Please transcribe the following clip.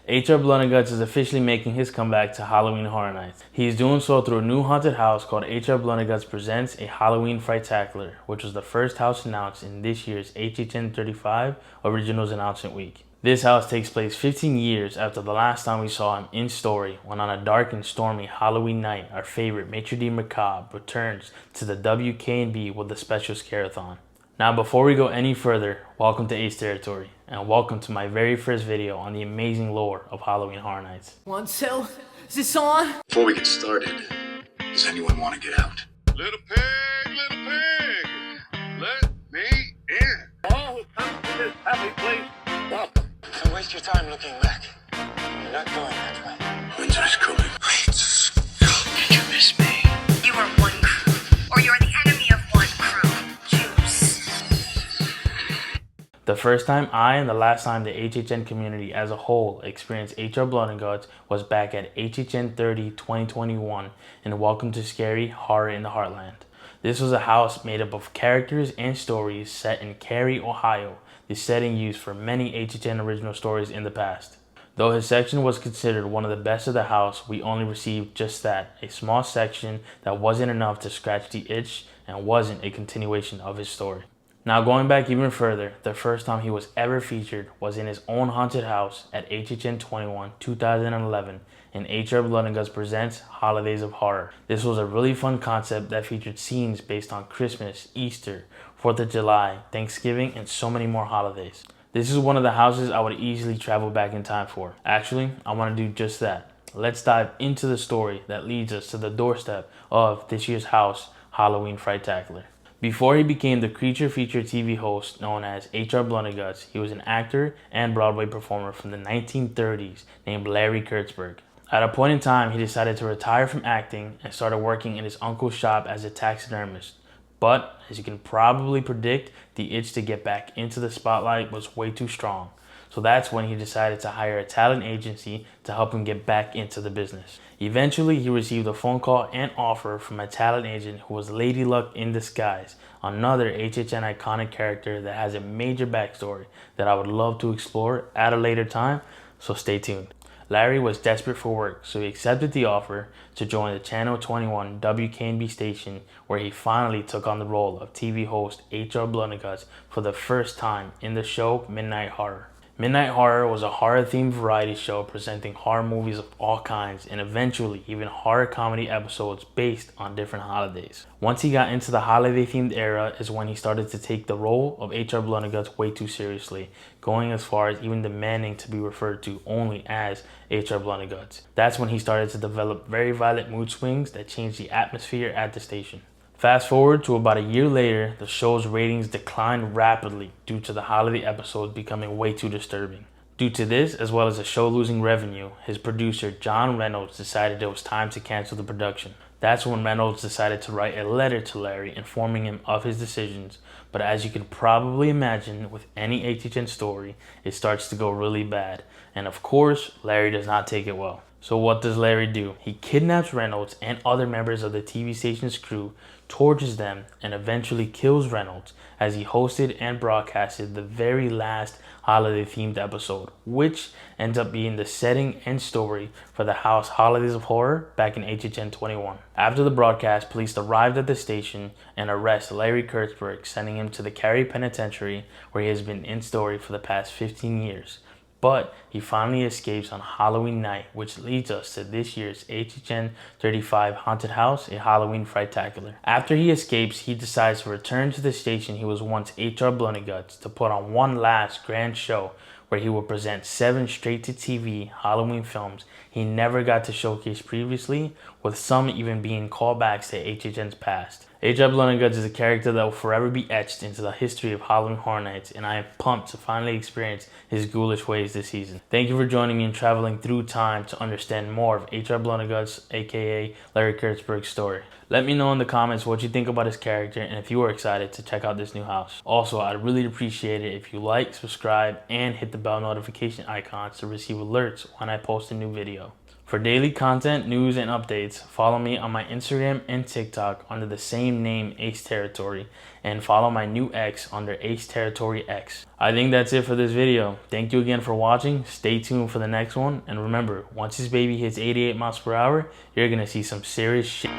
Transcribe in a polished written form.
HR Bloodengutz is officially making his comeback to Halloween Horror Nights. He is doing so through a new haunted house called HR Bloodengutz Presents A Halloween Fright-Tacular, which was the first house announced in this year's HHN 35 Originals Announcement Week. This house takes place 15 years after the last time we saw him in story, when on a dark and stormy Halloween night, our favorite Maitre d' Macabre returns to the WK&B with a special scare-a-thon. Now, before we go any further, welcome to Ace Territory, and welcome to my very first video on the amazing lore of Halloween Horror Nights. 1, 2, is this on? Before we get started, does anyone want to get out? Little pig, let me in. All who come to this happy place, welcome. Don't waste your time looking back. You're not going that way. Winter is coming. Did you miss me? You are one crew, or you're the enemy of one crew. Choose. The first time and the last time the HHN community as a whole experienced HR Bloodengutz was back at HHN 30 2021 in Welcome to Scary Horror in the Heartland. This was a house made up of characters and stories set in Cary, Ohio, the setting used for many HHN original stories in the past. Though his section was considered one of the best of the house, we only received just that, a small section that wasn't enough to scratch the itch and wasn't a continuation of his story. Now, going back even further, the first time he was ever featured was in his own haunted house at HHN 21 2011 in HR Bloodengutz Presents Holidays of Horror. This was a really fun concept that featured scenes based on Christmas, Easter, 4th of July, Thanksgiving, and so many more holidays. This is one of the houses I would easily travel back in time for. Actually, I want to do just that. Let's dive into the story that leads us to the doorstep of this year's house, Halloween Fright-Tacular. Before he became the creature feature TV host known as HR Bloodengutz, he was an actor and Broadway performer from the 1930s named Larry Kurtzberg. At a point in time, he decided to retire from acting and started working in his uncle's shop as a taxidermist. But, as you can probably predict, the itch to get back into the spotlight was way too strong. So that's when he decided to hire a talent agency to help him get back into the business. Eventually, he received a phone call and offer from a talent agent who was Lady Luck in disguise, another HHN iconic character that has a major backstory that I would love to explore at a later time, so stay tuned. Larry was desperate for work, so he accepted the offer to join the Channel 21 WK&B station, where he finally took on the role of TV host HR Bloodengutz for the first time in the show Midnight Horror. Midnight Horror was a horror-themed variety show presenting horror movies of all kinds and eventually even horror comedy episodes based on different holidays. Once he got into the holiday-themed era is when he started to take the role of HR Bloodengutz way too seriously, going as far as even demanding to be referred to only as HR Bloodengutz. That's when he started to develop very violent mood swings that changed the atmosphere at the station. Fast forward to about a year later, the show's ratings declined rapidly due to the holiday episodes becoming way too disturbing. Due to this, as well as the show losing revenue, his producer John Reynolds decided it was time to cancel the production. That's when Reynolds decided to write a letter to Larry informing him of his decisions, but as you can probably imagine with any HHN story, it starts to go really bad. And of course, Larry does not take it well. So what does Larry do? He kidnaps Reynolds and other members of the TV station's crew, tortures them, and eventually kills Reynolds as he hosted and broadcasted the very last holiday-themed episode, which ends up being the setting and story for the house Holidays of Horror back in HHN 21. After the broadcast, police arrived at the station and arrest Larry Kurtzberg, sending him to the Cary Penitentiary, where he has been in story for the past 15 years. But he finally escapes on Halloween night, which leads us to this year's HHN 35 Haunted House, A Halloween Fright-Tacular. After he escapes, he decides to return to the station he was once HR Bloodengutz to put on one last grand show where he will present 7 straight-to-TV Halloween films he never got to showcase previously, with some even being callbacks to HHN's past. HR Bloodengutz is a character that will forever be etched into the history of Halloween Horror Nights, and I am pumped to finally experience his ghoulish ways this season. Thank you for joining me in traveling through time to understand more of HR Bloodengutz, aka Larry Kurtzberg's story. Let me know in the comments what you think about his character and if you are excited to check out this new house. Also, I'd really appreciate it if you like, subscribe, and hit the bell notification icons to receive alerts when I post a new video. For daily content, news, and updates, follow me on my Instagram and TikTok under the same name, Ace Territory, and follow my new X under aceterritoryx. I think that's it for this video. Thank you again for watching. Stay tuned for the next one, and remember, once this baby hits 88 miles per hour, you're gonna see some serious shit.